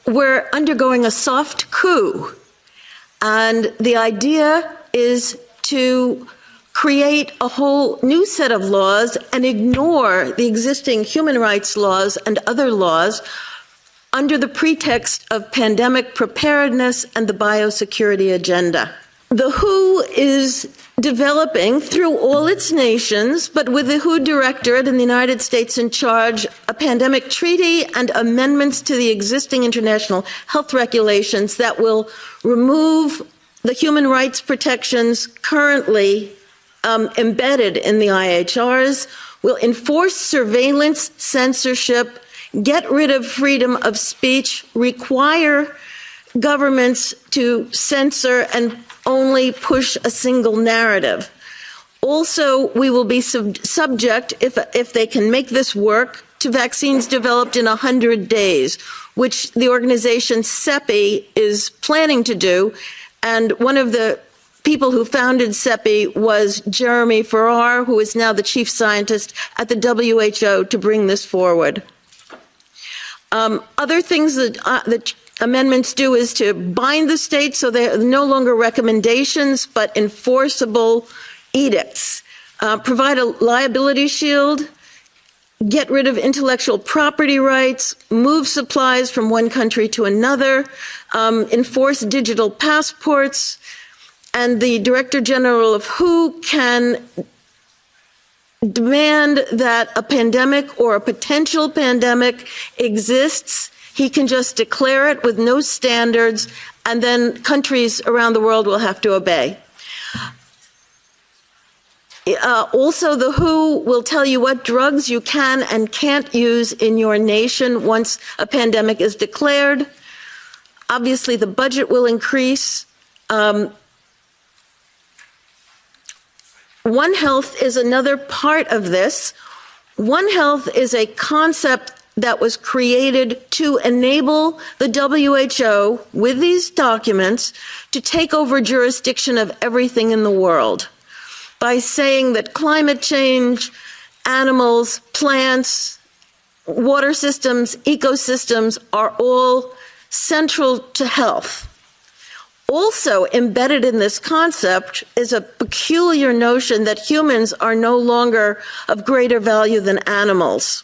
we're undergoing a soft coup, and the idea is to create a whole new set of laws and ignore the existing human rights laws and other laws under the pretext of pandemic preparedness and the biosecurity agenda. The WHO is developing through all its nations, but with the WHO Directorate in the United States in charge, a pandemic treaty and amendments to the existing international health regulations that will remove the human rights protections currently embedded in the IHRs, will enforce surveillance, censorship, get rid of freedom of speech, require governments to censor and only push a single narrative. Also, we will be subject, if they can make this work, to vaccines developed in 100 days, which the organization CEPI is planning to do. And one of the people who founded CEPI was Jeremy Farrar, who is now the chief scientist at the WHO, to bring this forward. Other things that the amendments do is to bind the states so they're no longer recommendations but enforceable edicts, provide a liability shield, get rid of intellectual property rights, move supplies from one country to another, enforce digital passports, and the Director General of WHO can demand that a pandemic or a potential pandemic exists. He can just declare it with no standards, and then countries around the world will have to obey. Also, the WHO will tell you what drugs you can and can't use in your nation once a pandemic is declared. Obviously, the budget will increase. One Health is another part of this. One Health is a concept that was created to enable the WHO, with these documents, to take over jurisdiction of everything in the world by saying that climate change, animals, plants, water systems, ecosystems are all central to health. Also embedded in this concept is a peculiar notion that humans are no longer of greater value than animals.